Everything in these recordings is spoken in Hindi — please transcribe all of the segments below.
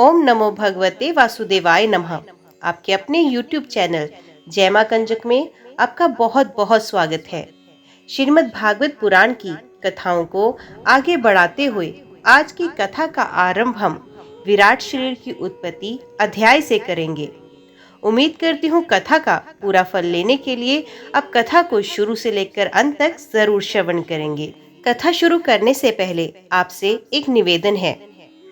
ओम नमो भगवते वासुदेवाय नमः। आपके अपने YouTube चैनल जय मां कंजक में आपका बहुत बहुत स्वागत है। श्रीमद् भागवत पुराण की कथाओं को आगे बढ़ाते हुए आज की कथा का आरंभ हम विराट शरीर की उत्पत्ति अध्याय से करेंगे। उम्मीद करती हूँ कथा का पूरा फल लेने के लिए आप कथा को शुरू से लेकर अंत तक जरूर श्रवण करेंगे। कथा शुरू करने से पहले आपसे एक निवेदन है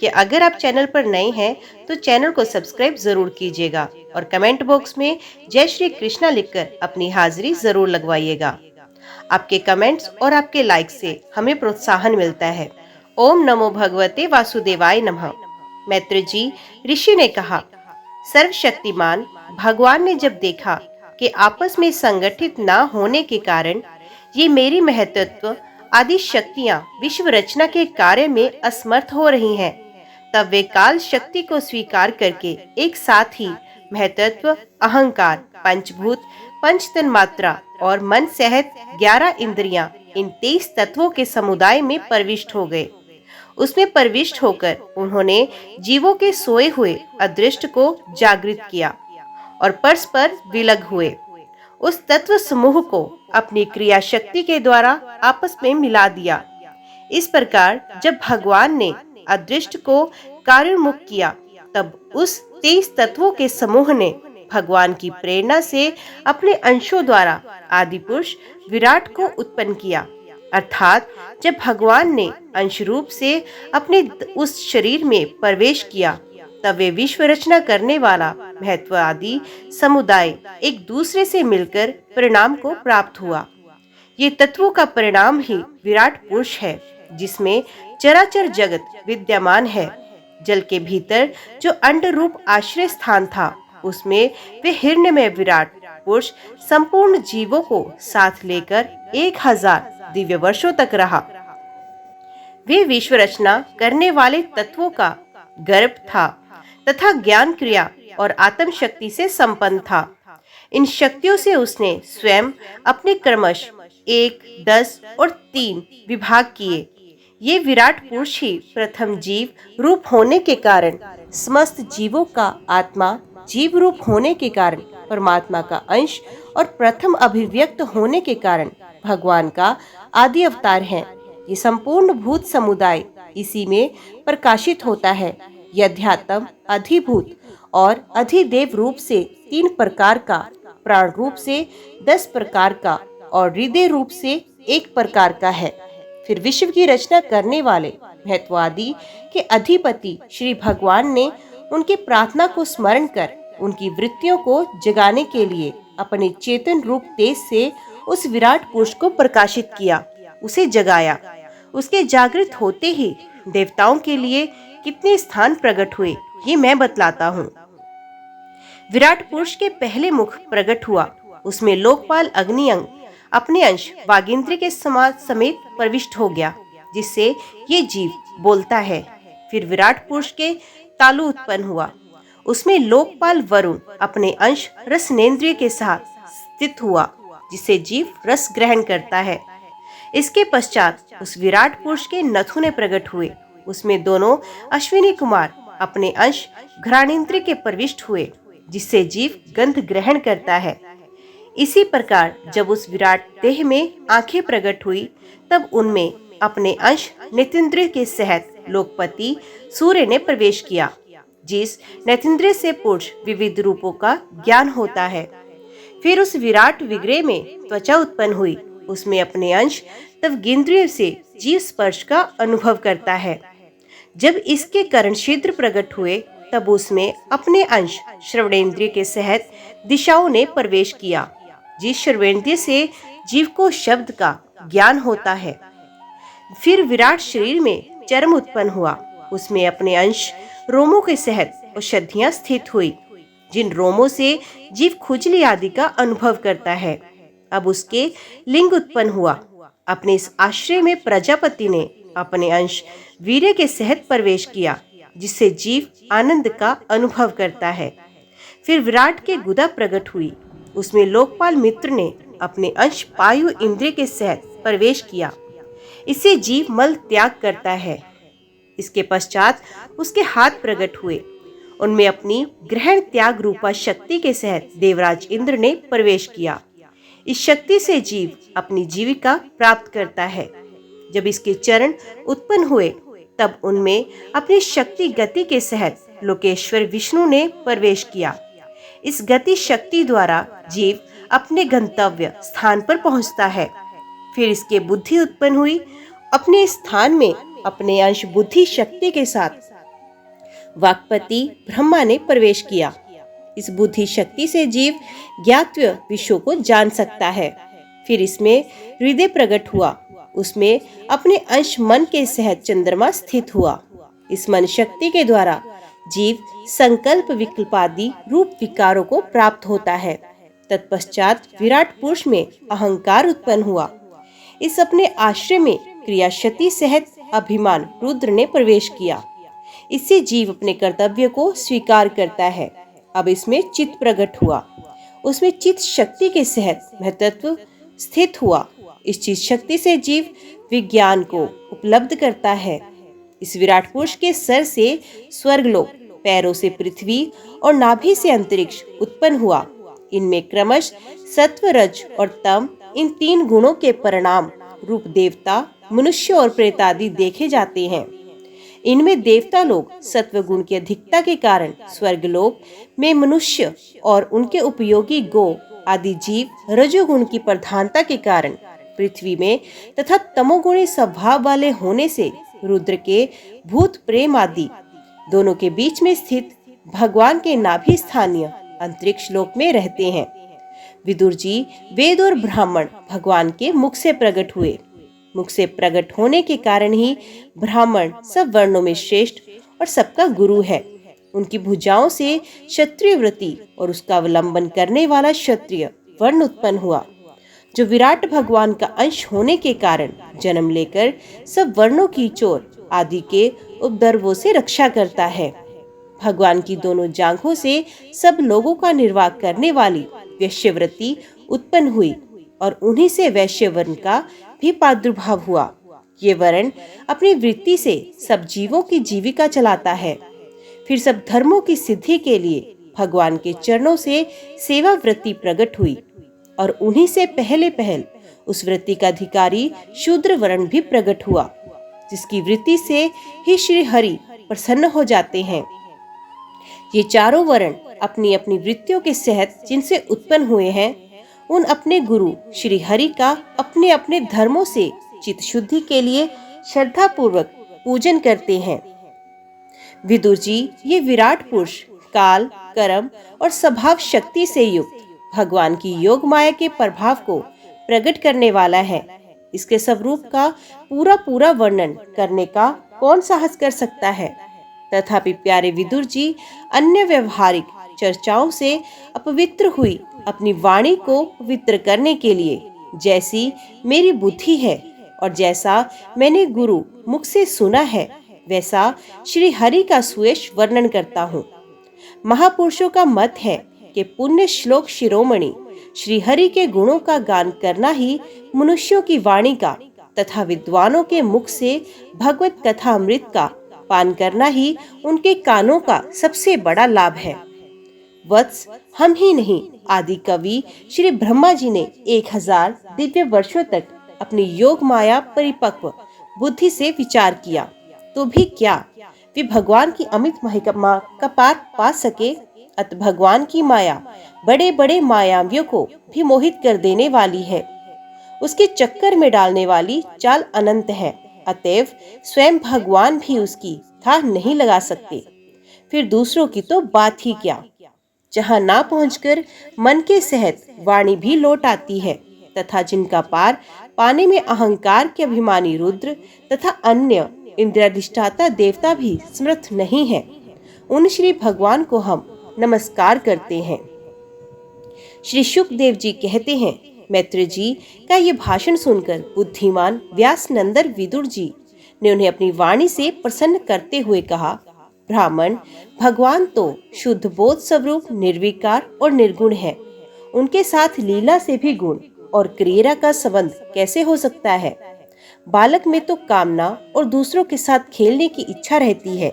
कि अगर आप चैनल पर नए हैं तो चैनल को सब्सक्राइब जरूर कीजिएगा और कमेंट बॉक्स में जय श्री कृष्णा लिखकर अपनी हाजिरी जरूर लगवाइएगा। आपके कमेंट्स और आपके लाइक से हमें प्रोत्साहन मिलता है। ओम नमो भगवते वासुदेवाय नमः। मैत्र जी ऋषि ने कहा, सर्वशक्तिमान भगवान ने जब देखा कि आपस में संगठित ना होने के कारण ये मेरी महत्त्व आदि शक्तियां विश्व रचना के कार्य में असमर्थ हो रही हैं, तब वे काल शक्ति को स्वीकार करके एक साथ ही महतत्व, अहंकार, पंचभूत, पंच तन्मात्रा और मन सहित 11 इंद्रियां इन 23 तत्वों के समुदाय में प्रविष्ट हो गए। उसमें प्रविष्ट होकर उन्होंने जीवों के सोए हुए अदृष्ट को जागृत किया और परस्पर विलग हुए। उस तत्व समूह को अपनी क्रिया शक्ति के द्वारा आपस में मिला दिया। इस प्रकार जब भगवान ने अदृष्ट को कार्योन्मुख किया, तब उस 23 तत्वों के समूह ने भगवान की प्रेरणा से अपने अंशों द्वारा आदि पुरुष विराट को उत्पन्न किया। अर्थात जब भगवान ने अंश रूप से अपने उस शरीर में प्रवेश किया, तब वे विश्व रचना करने वाला महत्व आदि समुदाय एक दूसरे से मिलकर परिणाम को प्राप्त हुआ। ये तत्वों का परिणाम ही विराट पुरुष है, जिसमें चराचर जगत विद्यमान है। जल के भीतर जो अंड रूप आश्रय स्थान था, उसमें वे हिरण्यमय विराट पुरुष संपूर्ण जीवों को साथ लेकर 1000 दिव्य वर्षों तक रहा। वे विश्व रचना करने वाले तत्वों का गर्भ था तथा ज्ञान क्रिया और आत्म शक्ति से संपन्न था। इन शक्तियों से उसने स्वयं अपने क्रमश 1, 10 और 3 विभाग किए। ये विराट पुरुष ही प्रथम जीव रूप होने के कारण समस्त जीवों का आत्मा, जीव रूप होने के कारण परमात्मा का अंश और प्रथम अभिव्यक्त होने के कारण भगवान का आदि अवतार है। ये संपूर्ण भूत समुदाय इसी में प्रकाशित होता है। यध्यात्म, अधिभूत और अधिदेव रूप से 3 प्रकार का, प्राण रूप से 10 प्रकार का और हृदय रूप से 1 प्रकार का है। फिर विश्व की रचना करने वाले महत्वादि के अधिपति श्री भगवान ने उनके प्रार्थना को स्मरण कर उनकी वृत्तियों को जगाने के लिए अपने चेतन रूप तेज से उस विराट पुरुष को प्रकाशित किया, उसे जगाया। उसके जागृत होते ही देवताओं के लिए कितने स्थान प्रकट हुए, ये मैं बतलाता हूँ। विराट पुरुष के पहले मुख प्रकट हुआ, उसमें लोकपाल अग्नि अंग अपने अंश वागिंद्र के समेत प्रविष्ट हो गया, जिससे ये जीव बोलता है। फिर विराट पुरुष के तालु उत्पन्न हुआ, उसमें लोकपाल वरुण अपने अंश रसनेन्द्रिय के साथ स्थित हुआ, जिससे जीव रस ग्रहण करता है। इसके पश्चात उस विराट पुरुष के नथुने प्रकट हुए, उसमें दोनों अश्विनी कुमार अपने अंश घ्राणेन्द्रिय के प्रविष्ट हुए, जिससे जीव गंध ग्रहण करता है। इसी प्रकार जब उस विराट देह में आंखें प्रकट हुई, तब उनमें अपने अंश नेत्रेंद्रिय के सहित लोकपति सूर्य ने प्रवेश किया, जिस नेत्रेंद्रिय से पुरुष विविध रूपों का ज्ञान होता है। फिर उस विराट विग्रह में त्वचा उत्पन्न हुई, उसमें अपने अंश तब गिंद्रिय से जीव स्पर्श का अनुभव करता है। जब इसके कर्ण छिद्र प्रकट हुए, तब उसमें अपने अंश श्रवणेन्द्रिय के सहित दिशाओं ने प्रवेश किया, जिस श्रवणेन्द्रिय से जीव को शब्द का ज्ञान होता है। फिर विराट शरीर में चर्म उत्पन्न हुआ, उसमें अपने अंश रोमों के सहित औषधियां स्थित हुई, जिन रोमों से जीव खुजली आदि का अनुभव करता है। अब उसके लिंग उत्पन्न हुआ, अपने इस आश्रय में प्रजापति ने अपने अंश वीर्य के सहित प्रवेश किया, जिससे जीव आनंद का अनुभव करता है। फिर विराट के गुदा प्रकट हुई, उसमें लोकपाल मित्र ने अपने अंश पायु इंद्रिय के सहित प्रवेश किया, इससे जीव मल त्याग करता है। इसके पश्चात उसके हाथ प्रकट हुए, उनमें अपनी ग्रहण त्याग रूपा शक्ति के सहत देवराज इंद्र ने प्रवेश किया। इस शक्ति से जीव अपनी जीविका प्राप्त करता है। जब इसके चरण उत्पन्न हुए तब उनमें अपनी शक्ति गति के सहत लोकेश्वर विष्णु ने प्रवेश किया। इस गति शक्ति द्वारा जीव अपने गंतव्य स्थान पर पहुंचता है। फिर इसके बुद्धि उत्पन्न हुई। अपने स्थान में अपने अंश बुद्धि शक्ति के साथ वाक्पति ब्रह्मा ने प्रवेश किया। इस बुद्धि शक्ति से जीव ज्ञातव्य विषयों को जान सकता है। फिर इसमें हृदय प्रकट हुआ। उसमें अपने अंश मन के सहत चंद्रमा स्थित हुआ। इस मन शक्ति के द्वारा जीव संकल्प विकल्पादि रूप विकारों को प्राप्त होता है। तत्पश्चात विराट पुरुष में अहंकार उत्पन्न हुआ। इस अपने आश्रय में क्रिया शक्ति सहित अभिमान रुद्र ने प्रवेश किया। इससे जीव अपने कर्तव्य को स्वीकार करता है। अब इसमें चित्त प्रकट हुआ। उसमें चित्त शक्ति के सहत महत्व स्थित हुआ। इस चित्त शक्ति से जीव विज्ञान को उपलब्ध करता है। इस विराट पुरुष के सर से स्वर्गलोक, पैरों से पृथ्वी और नाभि से अंतरिक्ष उत्पन्न हुआ। इनमें क्रमश सत्व, रज और तम इन 3 गुणों के परिणाम रूप देवता, मनुष्य और प्रेत आदि देखे जाते हैं। इनमें देवता लोग सत्व गुण की अधिकता के कारण स्वर्गलोक में मनुष्य और उनके उपयोगी गो आदि जीव रजोगुण की प्रधानता के कारण पृथ्वी में तथा तमोगुणी स्वभाव वाले होने से रुद्र के भूत प्रेम आदि दोनों के बीच में स्थित भगवान के नाभि स्थानीय अंतरिक्ष लोक में रहते हैं। विदुर जी वेद और ब्राह्मण भगवान के मुख से प्रकट हुए। मुख से प्रकट होने के कारण ही ब्राह्मण सब वर्णों में श्रेष्ठ और सबका गुरु है। उनकी भुजाओं से क्षत्रिय वृत्ति और उसका अवलंबन करने वाला क्षत्रिय वर्ण उत्पन्न हुआ, जो विराट भगवान का अंश होने के कारण जन्म लेकर सब वर्णों की चोर आदि के उपद्रवों से रक्षा करता है। भगवान की दोनों जांघों से सब लोगों का निर्वाह करने वाली वैश्यवृत्ति उत्पन्न हुई और उन्हीं से वैश्य वर्ण का भी प्रादुर्भाव हुआ। ये वर्ण अपनी वृत्ति से सब जीवों की जीविका चलाता है। फिर सब धर्मों की सिद्धि के लिए भगवान के चरणों से सेवा वृत्ति प्रकट हुई और उन्हीं से पहले उस वृत्ति का अधिकारी शूद्र वर्ण भी प्रकट हुआ, जिसकी वृत्ति से ही श्री हरि प्रसन्न हो जाते हैं। ये चारों वर्ण अपनी अपनी वृत्तियों के सहत जिनसे उत्पन्न हुए हैं, उन अपने गुरु श्री हरि का अपने अपने धर्मों से चित्त शुद्धि के लिए श्रद्धा पूर्वक पूजन करते हैं। विदुर जी ये विराट पुरुष काल, कर्म और स्वभाव शक्ति से युक्त भगवान की योग माया के प्रभाव को प्रकट करने वाला है। इसके स्वरूप का पूरा वर्णन करने का कौन साहस कर सकता है। तथापि प्यारे विदुर जी अन्य व्यवहारिक चर्चाओं से अपवित्र हुई अपनी वाणी को पवित्र करने के लिए जैसी मेरी बुद्धि है और जैसा मैंने गुरु मुख से सुना है, वैसा श्री हरि का सुयश वर्णन करता हूँ। महापुरुषों का मत है कि पुण्य श्लोक शिरोमणि श्री हरि के गुणों का गान करना ही मनुष्यों की वाणी का तथा विद्वानों के मुख से भगवत कथा अमृत का पान करना ही उनके कानों का सबसे बड़ा लाभ है। वत्स हम ही नहीं, आदि कवि श्री ब्रह्मा जी ने 1000 दिव्य वर्षों तक अपनी योग माया परिपक्व बुद्धि से विचार किया, तो भी क्या वे भगवान की अमित महिमा का पार पा सके। अत भगवान की माया बड़े बड़े मायावियों को भी मोहित कर देने वाली है। उसके चक्कर में डालने वाली चाल अनंत है। अतएव स्वयं भगवान भी उसकी था नहीं लगा सकते, फिर दूसरों की तो बात ही क्या। जहाँ ना पहुंचकर मन के सहत वाणी भी लौट आती है तथा जिनका पार पाने में अहंकार के अभिमानी रुद्र तथा अन्य इंद्रियाधिष्ठाता देवता भी समर्थ नहीं है, उन श्री भगवान को हम नमस्कार करते हैं। श्री शुकदेव जी कहते हैं, मैत्र जी का ये भाषण सुनकर बुद्धिमान व्यास नंदन विदुर जी ने उन्हें अपनी वाणी से प्रसन्न करते हुए कहा, ब्राह्मण भगवान तो शुद्ध बोध स्वरूप निर्विकार और निर्गुण है। उनके साथ लीला से भी गुण और क्रिया का संबंध कैसे हो सकता है। बालक में तो कामना और दूसरों के साथ खेलने की इच्छा रहती है।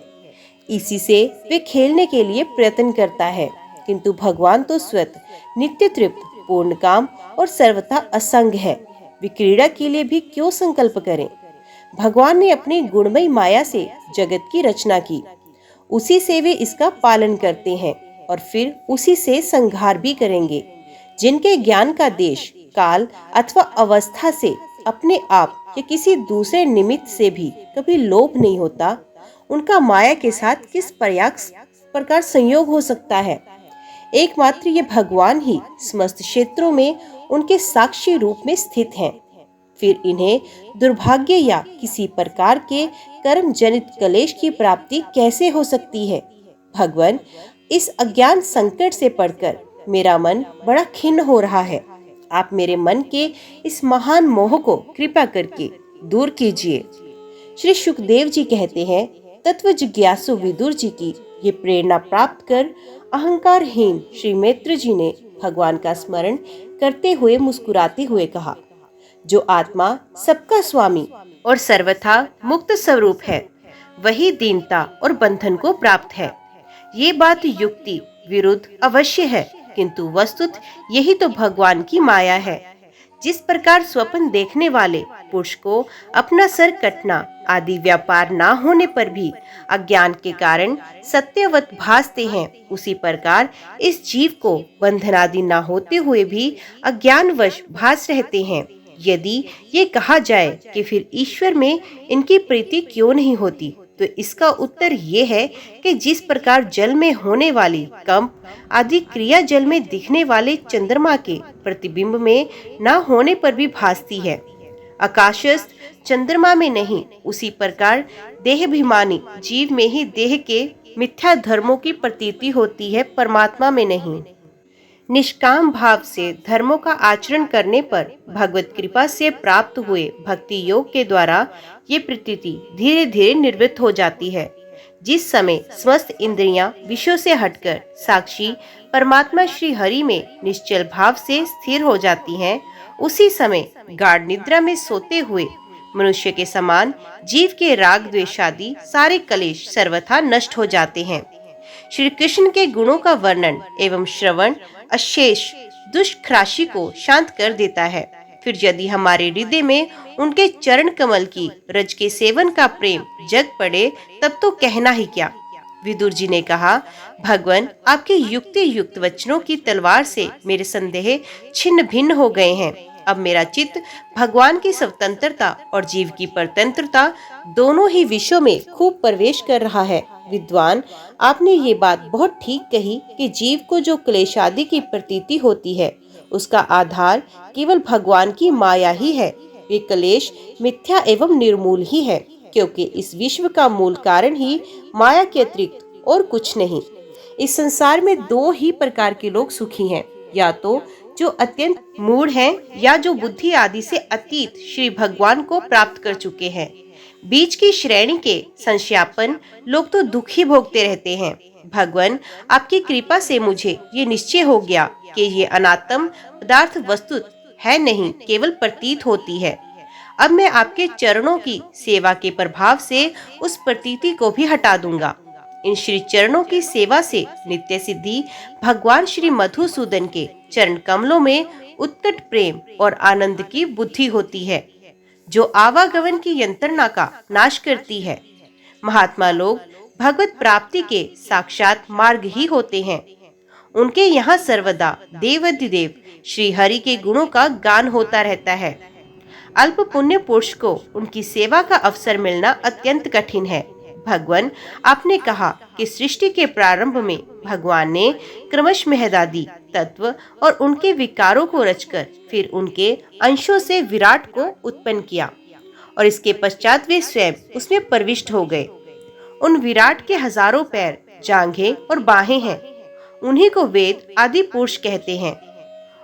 इसी से वे खेलने के लिए प्रयत्न करता है, किंतु भगवान तो स्वतः नित्य तृप्त, पूर्ण काम और सर्वथा असंग है। वे क्रीड़ा के लिए भी क्यों संकल्प करें। भगवान ने अपनी गुणमयी माया से जगत की रचना की, उसी से वे इसका पालन करते हैं और फिर उसी से संहार भी करेंगे। जिनके ज्ञान का देश, काल अथवा अवस्था से, अपने आप या किसी दूसरे निमित्त से भी कभी लोभ नहीं होता, उनका माया के साथ किस प्रकार संयोग हो सकता है। एकमात्र ये भगवान ही समस्त क्षेत्रों में उनके साक्षी रूप में स्थित हैं। फिर इन्हें दुर्भाग्य या किसी प्रकार के कर्म जनित क्लेश की प्राप्ति कैसे हो सकती है। भगवान, इस अज्ञान संकट से पढ़कर मेरा मन बड़ा खिन्न हो रहा है। आप मेरे मन के इस महान मोह को कृपा करके दूर कीजिए। श्री सुखदेव जी कहते हैं, तत्व जिज्ञासु विदुर जी की ये प्रेरणा प्राप्त कर अहंकारहीन श्री मित्र जी ने भगवान का स्मरण करते हुए मुस्कुराते हुए कहा, जो आत्मा सबका स्वामी और सर्वथा मुक्त स्वरूप है, वही दीनता और बंधन को प्राप्त है। ये बात युक्ति विरुद्ध अवश्य है, किंतु वस्तुत यही तो भगवान की माया है। जिस प्रकार स्वप्न देखने वाले पुरुष को अपना सर कटना आदि व्यापार ना होने पर भी अज्ञान के कारण सत्यवत भासते हैं, उसी प्रकार इस जीव को बंधन आदि ना होते हुए भी अज्ञानवश भास रहते हैं। यदि ये कहा जाए कि फिर ईश्वर में इनकी प्रीति क्यों नहीं होती, तो इसका उत्तर ये है कि जिस प्रकार जल में होने वाली कंप आदि क्रिया जल में दिखने वाले चंद्रमा के प्रतिबिंब में न होने पर भी भासती है, आकाशस्थ चंद्रमा में नहीं, उसी प्रकार देहाभिमानी जीव में ही देह के मिथ्या धर्मों की प्रतीति होती है, परमात्मा में नहीं। निष्काम भाव से धर्मों का आचरण करने पर भगवत कृपा से प्राप्त हुए भक्ति योग के द्वारा ये प्रतीति धीरे धीरे निवृत्त हो जाती है। जिस समय समस्त इंद्रियां विषयों से हटकर साक्षी परमात्मा श्री हरि में निश्चल भाव से स्थिर हो जाती हैं, उसी समय गाढ़ निद्रा में सोते हुए मनुष्य के समान जीव के राग द्वेषादि सारे कलेश सर्वथा नष्ट हो जाते हैं। श्री कृष्ण के गुणों का वर्णन एवं श्रवण अशेष दुष्ट राशि को शांत कर देता है। फिर यदि हमारे हृदय में उनके चरण कमल की रज के सेवन का प्रेम जग पड़े, तब तो कहना ही क्या। विदुर जी ने कहा, भगवान, आपके युक्ति युक्त वचनों की तलवार से मेरे संदेह छिन्न भिन्न हो गए हैं। अब मेरा चित्त भगवान की स्वतंत्रता और जीव की परतंत्रता दोनों ही विषयों में खूब प्रवेश कर रहा है। विद्वान, आपने ये बात बहुत ठीक कही कि जीव को जो क्लेश आदि की प्रतीति होती है, उसका आधार केवल भगवान की माया ही है। ये क्लेश मिथ्या एवं निर्मूल ही है, क्योंकि इस विश्व का मूल कारण ही माया के अतिरिक्त और कुछ नहीं। इस संसार में दो ही प्रकार के लोग सुखी हैं, या तो जो अत्यंत मूढ़ हैं या जो बुद्धि आदि से अतीत श्री भगवान को प्राप्त कर चुके हैं। बीच की श्रेणी के संशयापन लोग तो दुखी भोगते रहते हैं। भगवान, आपकी कृपा से मुझे ये निश्चय हो गया कि ये अनात्म पदार्थ वस्तुत है नहीं, केवल प्रतीत होती है। अब मैं आपके चरणों की सेवा के प्रभाव से उस प्रतीति को भी हटा दूंगा। इन श्री चरणों की सेवा से नित्य सिद्धि भगवान श्री मधुसूदन के चरण कमलों में उत्कट प्रेम और आनंद की बुद्धि होती है, जो आवागमन की यंत्रणा का नाश करती है। महात्मा लोग भगवत प्राप्ति के साक्षात मार्ग ही होते हैं। उनके यहाँ सर्वदा देवाधिदेव श्री हरि के गुणों का गान होता रहता है। अल्प पुण्य पुरुष को उनकी सेवा का अवसर मिलना अत्यंत कठिन है। भगवान, आपने कहा कि सृष्टि के प्रारंभ में भगवान ने क्रमश महदादि तत्व और उनके विकारों को रचकर फिर उनके अंशों से विराट को उत्पन्न किया, और इसके पश्चात वे स्वयं उसमें प्रविष्ट हो गए। उन विराट के हजारों पैर, जांघें और बाहें हैं। उन्हीं को वेद आदि पुरुष कहते हैं।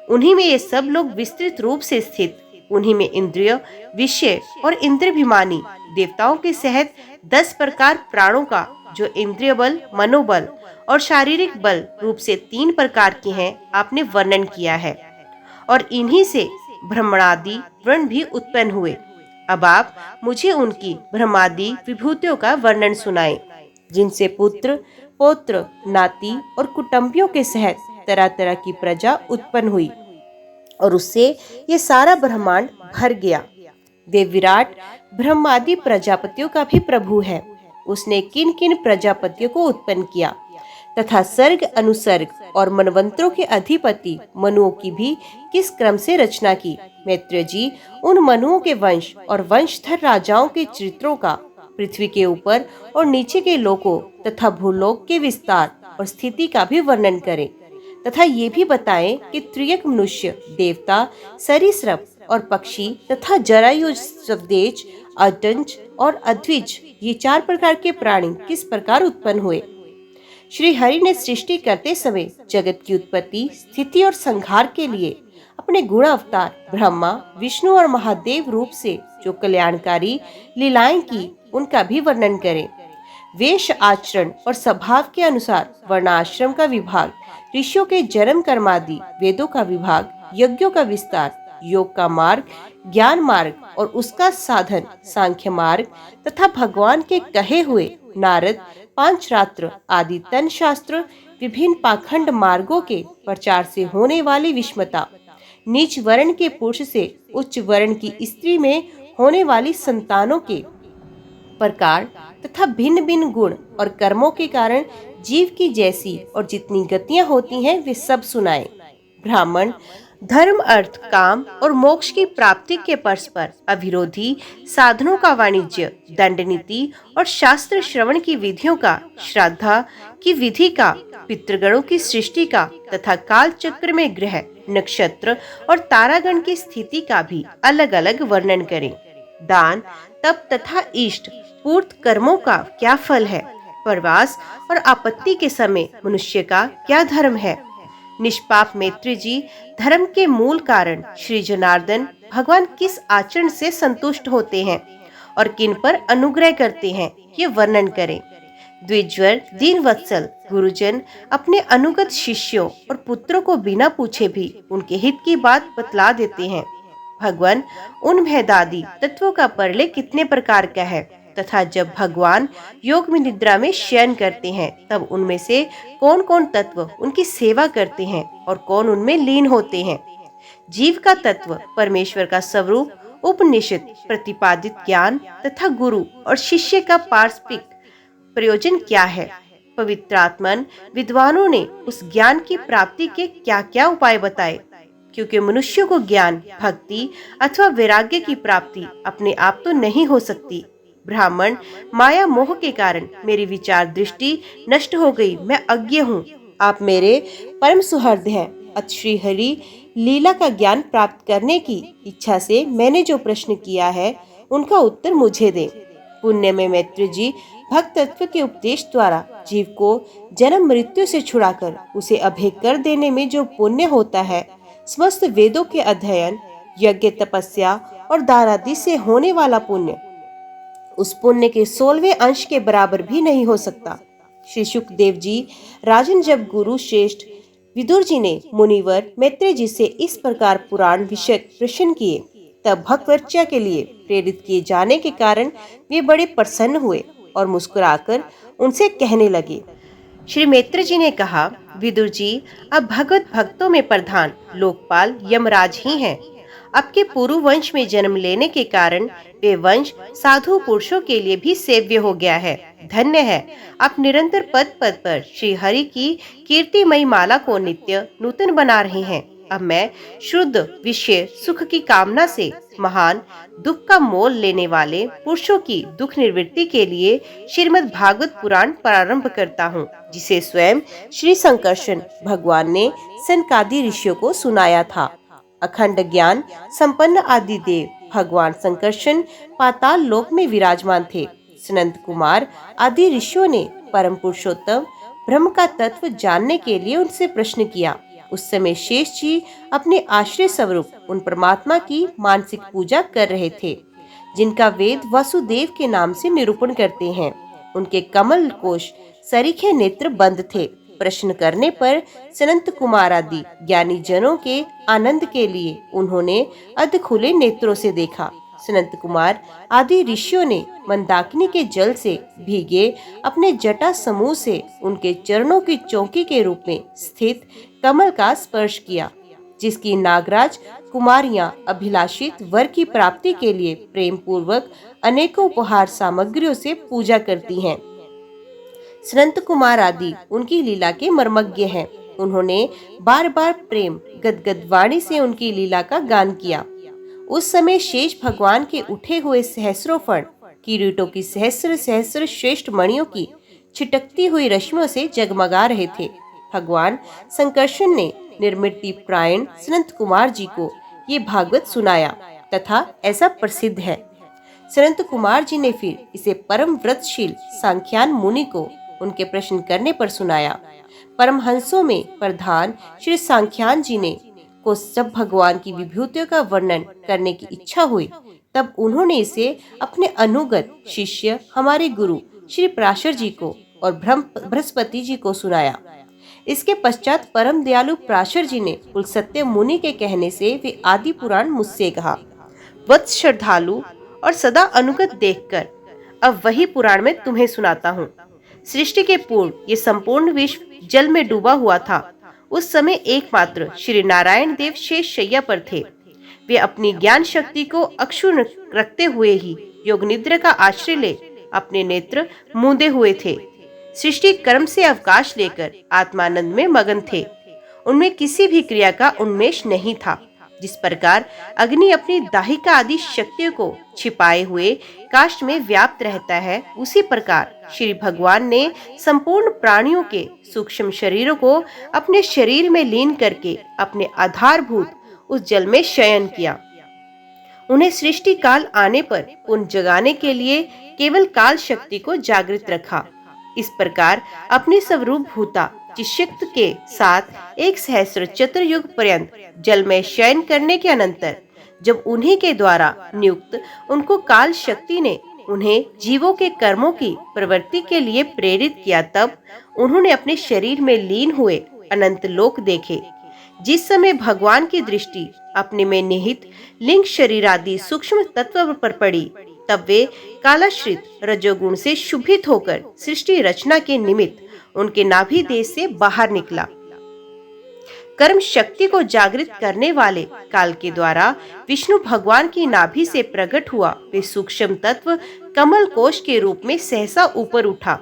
उन्हीं में ये सब लोग विस्तृत रूप से स्थित, उन्हीं में इंद्रिय, विषय और इंद्रियभिमानी देवताओं के सहित 10 प्रकार प्राणों का, जो इंद्रिय बल, मनोबल और शारीरिक बल रूप से 3 प्रकार के हैं, आपने वर्णन किया है। और इन्हीं से ब्रह्मणादि वर्ण भी उत्पन्न हुए। अब आप मुझे उनकी ब्रह्मादि विभूतियों का वर्णन सुनाएं। जिनसे पुत्र, पौत्र, नाती और कुटुंबियों के सहित तरह तरह की प्रजा उत्पन्न हुई और उससे ये सारा ब्रह्मांड भर गया। देव विराट ब्रह्मादि प्रजापतियों का भी प्रभु है। उसने किन किन प्रजापतियों को उत्पन्न किया तथा सर्ग, अनुसर्ग और मनवंतरों के अधिपति मनुओं की भी किस क्रम से रचना की। मैत्रेय जी उन मनुओं के वंश और वंशधर राजाओं के चरित्रों का, पृथ्वी के ऊपर और नीचे के लोकों तथा भूलोक के विस्तार और स्थिति का भी वर्णन करें तथा ये भी बताएं कि त्रियक मनुष्य, देवता, सरीसृप और पक्षी तथा जरायुज, स्वदेज, अडंज और अद्विज ये 4 प्रकार के प्राणी किस प्रकार उत्पन्न हुए। श्री हरि ने सृष्टि करते समय जगत की उत्पत्ति, स्थिति और संहार के लिए अपने गुण अवतार ब्रह्मा, विष्णु और महादेव रूप से जो कल्याणकारी लीलाएं की उनका भी वर्णन करें। वेश, आचरण और स्वभाव के अनुसार वर्णाश्रम का विभाग, ऋषियों के जन्म कर्मादि, वेदों का विभाग, यज्ञों का विस्तार, योग का मार्ग, ज्ञान मार्ग और उसका साधन सांख्य मार्ग तथा भगवान के कहे हुए नारद, पांचरात्र आदि तन शास्त्र, विभिन्न पाखंड मार्गों के प्रचार से होने वाली विषमता, नीच वर्ण के पुरुष से उच्च वर्ण की स्त्री में होने वाली संतानों के प्रकार तथा भिन्न भिन्न गुण और कर्मों के कारण जीव की जैसी और जितनी गतियां होती हैं वे सब सुनाए। ब्राह्मण धर्म, अर्थ, काम और मोक्ष की प्राप्ति के परस्पर अविरोधी साधनों का वाणिज्य, दंड नीति और शास्त्र श्रवण की विधियों का, श्राद्धा की विधि का, पितृगणों की सृष्टि का तथा काल चक्र में ग्रह, नक्षत्र और तारागण की स्थिति का भी अलग अलग वर्णन करें। दान, तप तथा इष्ट पूर्त कर्मों का क्या फल है, प्रवास और आपत्ति के समय मनुष्य का क्या धर्म है। निष्पाप मैत्रेय जी धर्म के मूल कारण श्री जनार्दन भगवान किस आचरण से संतुष्ट होते हैं और किन पर अनुग्रह करते हैं ये वर्णन करें। द्विजवर, दीन वत्सल गुरुजन अपने अनुगत शिष्यों और पुत्रों को बिना पूछे भी उनके हित की बात बतला देते हैं। भगवान उन भेदादि तत्वों का परले कितने प्रकार का है तथा जब भगवान योग में निद्रा में शयन करते हैं तब उनमें से कौन कौन तत्व उनकी सेवा करते हैं और कौन उनमें लीन होते हैं। जीव का तत्व, परमेश्वर का स्वरूप, उपनिषद प्रतिपादित ज्ञान तथा गुरु और शिष्य का पारस्परिक प्रयोजन क्या है। पवित्रात्मन विद्वानों ने उस ज्ञान की प्राप्ति के क्या क्या उपाय बताए, क्योंकि मनुष्य को ज्ञान, भक्ति अथवा वैराग्य की प्राप्ति अपने आप तो नहीं हो सकती। ब्राह्मण माया मोह के कारण मेरी विचार दृष्टि नष्ट हो गई, मैं अज्ञ हूँ। आप मेरे परम सुहृद हैं। अत श्री हरि लीला का ज्ञान प्राप्त करने की इच्छा से मैंने जो प्रश्न किया है उनका उत्तर मुझे दें। पुण्य में मैत्रेय जी भक्त तत्व के उपदेश द्वारा जीव को जन्म मृत्यु से छुड़ाकर उसे अभय कर देने में जो पुण्य होता है, समस्त वेदों के अध्ययन, यज्ञ, तपस्या और दान आदि से होने वाला पुण्य उस पुण्य के 16वें अंश के बराबर भी नहीं हो सकता। श्री शुकदेव जी राजन जब गुरु श्रेष्ठ विदुर जी ने मुनिवर मैत्रेय जी से इस प्रकार पुराण विषय प्रश्न किए तब भक्तवर्चा के लिए प्रेरित किए जाने के कारण वे बड़े प्रसन्न हुए और मुस्कुराकर उनसे कहने लगे। श्री मैत्रेय जी ने कहा, विदुर जी अब भगवत भक्तों में प्रधान लोकपाल यमराज ही हैं। आपके पूर्व वंश में जन्म लेने के कारण वे वंश साधु पुरुषों के लिए भी सेव्य हो गया है। धन्य है, आप निरंतर पद पद पर श्री हरि की कीर्तिमयी माला को नित्य नूतन बना रहे हैं। अब मैं शुद्ध विषय सुख की कामना से महान दुख का मोल लेने वाले पुरुषों की दुख निवृत्ति के लिए श्रीमद् भागवत पुराण प्रारंभ करता हूँ, जिसे स्वयं श्री संकर्षण भगवान ने सनकादि ऋषियों को सुनाया था। अखंड ज्ञान संपन्न आदि देव भगवान संकर्षण पाताल लोक में विराजमान थे। सनंद कुमार आदि ऋषियों ने परम पुरुषोत्तम ब्रह्म का तत्व जानने के लिए उनसे प्रश्न किया। उस समय शेष जी अपने आश्रय स्वरूप उन परमात्मा की मानसिक पूजा कर रहे थे, जिनका वेद वासुदेव के नाम से निरूपण करते हैं। उनके कमल कोश सरीखे नेत्र बंद थे। प्रश्न करने पर सनंत कुमार आदि ज्ञानी जनों के आनंद के लिए उन्होंने अध खुले नेत्रों से देखा। सनत कुमार आदि ऋषियों ने मंदाकिनी के जल से भीगे अपने जटा समूह से उनके चरणों की चौकी के रूप में स्थित कमल का स्पर्श किया, जिसकी नागराज कुमारियां अभिलाषित वर की प्राप्ति के लिए प्रेम पूर्वक अनेकों उपहार सामग्रियों से पूजा करती हैं। सनत कुमार आदि उनकी लीला के मर्मज्ञ हैं। उन्होंने बार बार प्रेम गदगद वाणी से उनकी लीला का गान किया। उस समय शेष भगवान के उठे हुए सहस्रों फण किरीटों की सहस्र सहस्र श्रेष्ठ मणियों की छिटकती हुई रश्मियों से जगमगा रहे थे। भगवान संकर्षण ने निर्मृति प्रायण सनत कुमार जी को ये भागवत सुनाया तथा ऐसा प्रसिद्ध है। सनत कुमार जी ने फिर इसे परम व्रतशील सांख्यान मुनि को उनके प्रश्न करने पर सुनाया। परमहंसों में प्रधान श्री सांख्यान जी ने को जब भगवान की विभूतियों का वर्णन करने की इच्छा हुई, तब उन्होंने इसे अपने अनुगत शिष्य हमारे गुरु श्री पराशर जी को और बृहस्पति जी को सुनाया। इसके पश्चात परम दयालु पराशर जी ने कुलसत्य मुनि के कहने से वे आदि पुराण मुझसे कहा। वत्स श्रद्धालु और सदा अनुगत देखकर अब वही पुराण में तुम्हें सुनाता हूँ। सृष्टि के पूर्व ये संपूर्ण विश्व जल में डूबा हुआ था। उस समय एकमात्र श्री नारायण देव शेष शैया पर थे। वे अपनी ज्ञान शक्ति को अक्षुण्ण रखते हुए ही योग निद्रा का आश्रय ले अपने नेत्र मूंदे हुए थे। सृष्टि कर्म से अवकाश लेकर आत्मानंद में मगन थे। उनमें किसी भी क्रिया का उन्मेष नहीं था। जिस प्रकार अग्नि अपनी दाहिका आदि शक्तियों को छिपाए हुए काष्ठ में व्याप्त रहता है, उसी प्रकार श्री भगवान ने संपूर्ण प्राणियों के सूक्ष्म शरीरों को अपने शरीर में लीन करके अपने आधारभूत उस जल में शयन किया। उन्हें सृष्टि काल आने पर पुनः जगाने के लिए केवल काल शक्ति को जागृत रखा। इस प्रकार अपने स्वरूप भूता चिशक्त के साथ एक सहस्र चतुर्युग पर्यंत जल में शयन करने के अनंतर जब उन्हीं के द्वारा नियुक्त उनको काल शक्ति ने उन्हें जीवों के कर्मों की प्रवृत्ति के लिए प्रेरित किया, तब उन्होंने अपने शरीर में लीन हुए अनंत लोक देखे। जिस समय भगवान की दृष्टि अपने में निहित लिंग शरीर आदि सूक्ष्म तत्व पर पड़ी, तब वे कालाश्रित रजोगुण से शुभित होकर सृष्टि रचना के निमित्त उनके नाभि देश से बाहर निकला। कर्म शक्ति को जागृत करने वाले काल के द्वारा विष्णु भगवान की नाभि से प्रकट हुआ वे सूक्ष्म तत्व कमल कोश के रूप में सहसा ऊपर उठा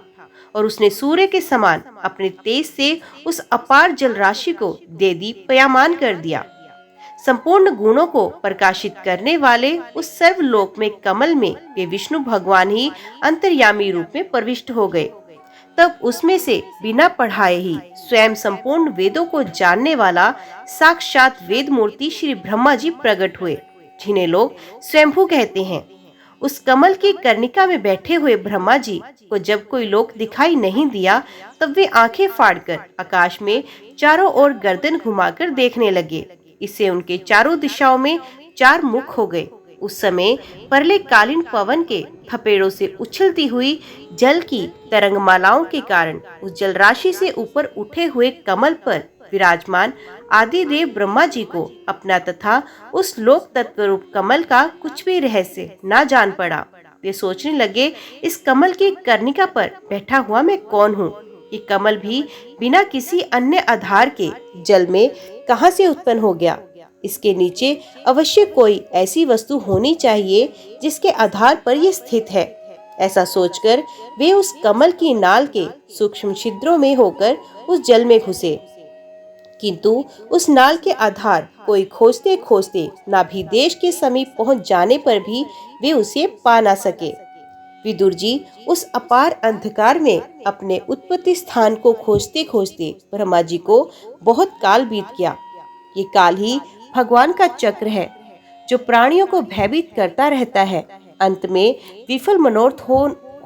और उसने सूर्य के समान अपने तेज से उस अपार जल राशि को दे दीप्यमान कर दिया। संपूर्ण गुणों को प्रकाशित करने वाले उस सर्वलोक में कमल में वे विष्णु भगवान ही अंतर्यामी रूप में प्रविष्ट हो गए। तब उसमें से बिना पढ़ाए ही स्वयं संपूर्ण वेदों को जानने वाला साक्षात वेद मूर्ति श्री ब्रह्मा जी प्रकट हुए, जिन्हें लोग स्वयंभू कहते हैं। उस कमल की कर्णिका में बैठे हुए ब्रह्मा जी को जब कोई लोक दिखाई नहीं दिया, तब वे आंखें फाड़कर आकाश में चारों ओर गर्दन घुमाकर देखने लगे। इससे उनके चारों दिशाओं में चार मुख हो गए। उस समय प्रलयकालीन पवन के थपेड़ों से उछलती हुई जल की तरंगमालाओं के कारण उस जल राशि से ऊपर उठे हुए कमल पर विराजमान आदिदेव ब्रह्मा जी को अपना तथा उस लोक तत्व रूप कमल का कुछ भी रहस्य ना जान पड़ा। वे सोचने लगे, इस कमल की कर्णिका पर बैठा हुआ मैं कौन हूँ? ये कमल भी बिना किसी अन्य आधार के जल में कहां से उत्पन्न हो गया? इसके नीचे अवश्य कोई ऐसी वस्तु होनी चाहिए जिसके आधार पर यह स्थित है। ऐसा सोचकर वे उस कमल की नाल के सूक्ष्म छिद्रों में होकर उस जल में घुसे, किंतु उस नाल के आधार कोई खोजते खोजते नाभि देश के समीप पहुंच जाने पर भी वे उसे पा ना सके। विदुर जी उस अपार अंधकार में अपने उत्पत्ति स्थान को खोजते खोजते ब्रह्मा जी को बहुत काल बीत गया। ये काल ही भगवान का चक्र है जो प्राणियों को भयभीत करता रहता है। अंत में विफल मनोरथ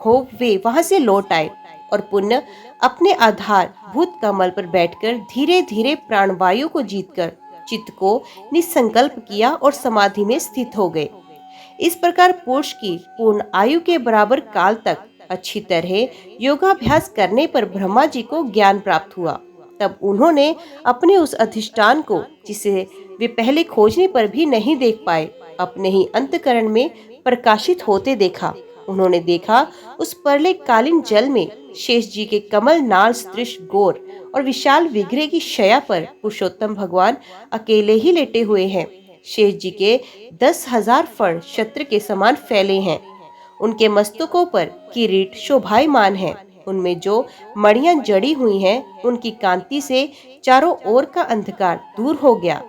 हो वे वहां से लौट आए और पुनः अपने आधार भूत कमल पर बैठकर धीरे धीरे प्राणवायु को जीतकर चित्त को निसंकल्प किया और समाधि में स्थित हो गए। इस प्रकार पुरुष की पूर्ण आयु के बराबर काल तक अच्छी तरह योगाभ्यास करने पर ब्रह्मा जी को ज्ञान प्राप्त हुआ। तब उन्होंने अपने उस अधिष्ठान को, जिसे वे पहले खोजने पर भी नहीं देख पाए, अपने ही अंतःकरण में प्रकाशित होते देखा। उन्होंने देखा उस परले कालीन जल में शेष जी के कमल नाल सदृश गोर और विशाल विग्रह की शया पर पुरुषोत्तम भगवान अकेले ही लेटे हुए हैं। शेष जी के 10,000 फण छत्र के समान फैले हैं। उनके मस्तकों पर किरीट शोभायमान है। उनमें जो मणियां जड़ी हुई हैं, उनकी कांति से चारों ओर का अंधकार दूर हो गया।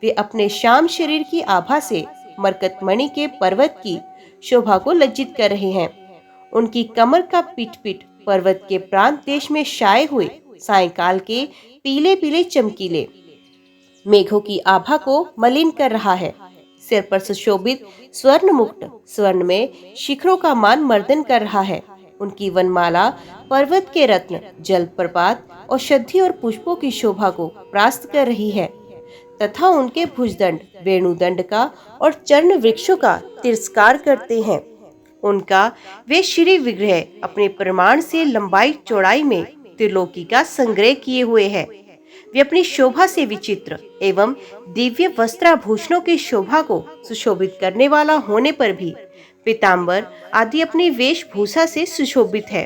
वे अपने श्याम शरीर की आभा से मरकतमणि के पर्वत की शोभा को लज्जित कर रहे हैं। उनकी कमर का पीठ पीठ पर्वत के प्रांत देश में छाए हुए सायंकाल के पीले पीले चमकीले मेघों की आभा को मलिन कर रहा है। सिर पर सुशोभित स्वर्ण मुकुट स्वर्ण में शिखरों का मान मर्दन कर रहा है। उनकी वनमाला पर्वत के रत्न जलप्रपात औषधि और पुष्पों की शोभा को प्रास्त कर रही है तथा उनके भुजदंड वेणुदंड का और चरण वृक्षों का तिरस्कार करते हैं। उनका वे श्री विग्रह अपने प्रमाण से लंबाई चौड़ाई में त्रिलोकी का संग्रह किए हुए है। वे अपनी शोभा से विचित्र एवं दिव्य वस्त्राभूषणों की शोभा को सुशोभित करने वाला होने पर भी पीताम्बर आदि अपनी वेशभूषा से सुशोभित है।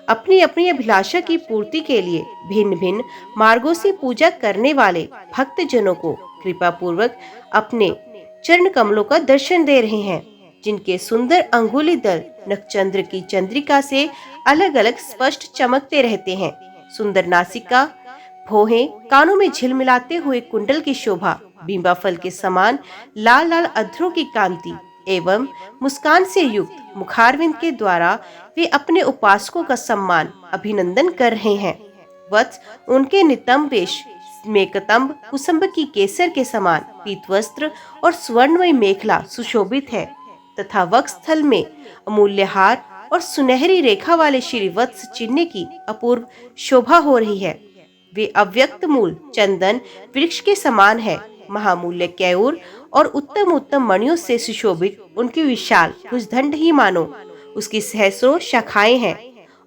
अपनी अपनी अभिलाषा की पूर्ति के लिए भिन्न भिन्न मार्गों से पूजा करने वाले भक्त जनों को कृपा पूर्वक अपने चरण कमलों का दर्शन दे रहे हैं, जिनके सुंदर अंगुली दल नक्षचंद्र की चंद्रिका से अलग अलग स्पष्ट चमकते रहते हैं। सुंदर नासिका, भौहें, कानों में झिलमिलाते हुए कुंडल की शोभा, बिंबा फल के समान लाल लाल अधरों की कांति एवं मुस्कान से युक्त मुखारविंद के द्वारा वे अपने उपासकों का सम्मान अभिनंदन कर रहे हैं। वत्स उनके नितंब वेश मेकतंब कुसुम्ब की केसर के समान पीत वस्त्र और स्वर्णमय मेखला सुशोभित है तथा वक्षस्थल में अमूल्य हार और सुनहरी रेखा वाले श्री वत्स चिन्ह की अपूर्व शोभा हो रही है। वे अव्यक्त मूल चंदन वृक्ष के समान है। महामूल्य कैऊर और उत्तम उत्तम मणियों से सुशोभित उनकी विशाल भुजदंड ही मानो उसकी सहस्रों शाखाएं हैं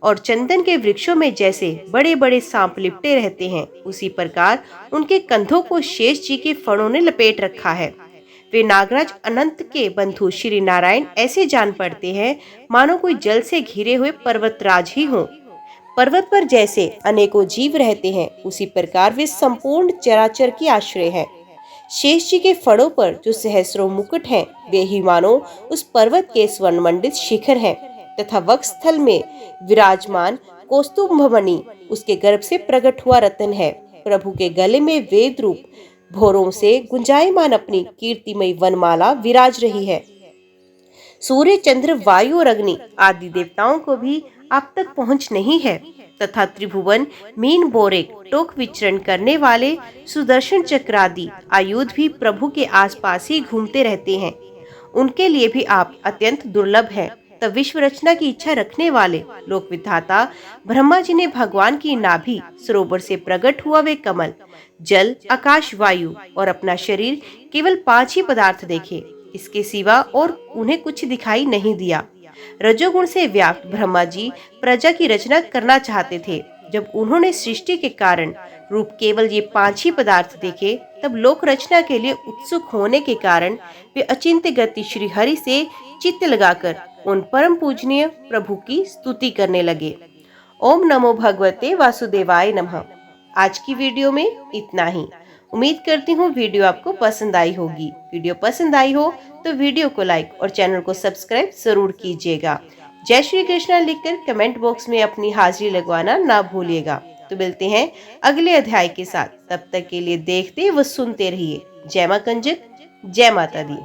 और चंदन के वृक्षों में जैसे बड़े बड़े सांप लिपटे रहते हैं, उसी प्रकार उनके कंधों को शेष जी के फणों ने लपेट रखा है। वे नागराज अनंत के बंधु श्री नारायण ऐसे जान पड़ते हैं मानो कोई जल से घिरे हुए पर्वतराज ही हों। पर्वत पर जैसे अनेकों जीव रहते हैं, उसी प्रकार वे संपूर्ण चराचर की आश्रय हैं। शेष जी के फणों पर जो सहस्रों मुकुट हैं, वे ही मानो उस पर्वत के स्वर्ण मंडित शिखर हैं तथा वक्षस्थल में विराजमान कौस्तुभमणि उसके गर्भ से प्रकट हुआ रतन है। प्रभु के गले में वेद रूप भोरों से गुंजायमान अपनी कीर्तिमय वनमाला विराज रही है। सूर्य, चंद्र, वायु और अग्नि आदि देवताओं को भी आप तक पहुंच नहीं है तथा त्रिभुवन मीन बोरेक टोक विचरण करने वाले सुदर्शन चक्र आदि आयुध भी प्रभु के आसपास ही घूमते रहते हैं। उनके लिए भी आप अत्यंत दुर्लभ हैं। तब विश्व रचना की इच्छा रखने वाले लोक विधाता ब्रह्मा जी ने भगवान की नाभि सरोवर से प्रकट हुआ वे कमल, जल, आकाश, वायु और अपना शरीर केवल 5 ही पदार्थ देखे। इसके सिवा और उन्हें कुछ दिखाई नहीं दिया। रजोगुण से व्याप्त ब्रह्मा जी प्रजा की रचना करना चाहते थे। जब उन्होंने सृष्टि के कारण रूप केवल ये 5 ही पदार्थ देखे, तब लोक रचना के लिए उत्सुक होने के कारण वे अचिंत्य गति श्री हरि से चित्त लगाकर उन परम पूजनीय प्रभु की स्तुति करने लगे। ओम नमो भगवते वासुदेवाय नमः। आज की वीडियो में इतना ही। उम्मीद करती हूँ वीडियो आपको पसंद आई होगी। वीडियो पसंद आई हो तो वीडियो को लाइक और चैनल को सब्सक्राइब जरूर कीजिएगा। जय श्री कृष्णा लिखकर कमेंट बॉक्स में अपनी हाजिरी लगवाना ना भूलिएगा। तो मिलते हैं अगले अध्याय के साथ। तब तक के लिए देखते व सुनते रहिए। जय मां कंजक, जय माता दी।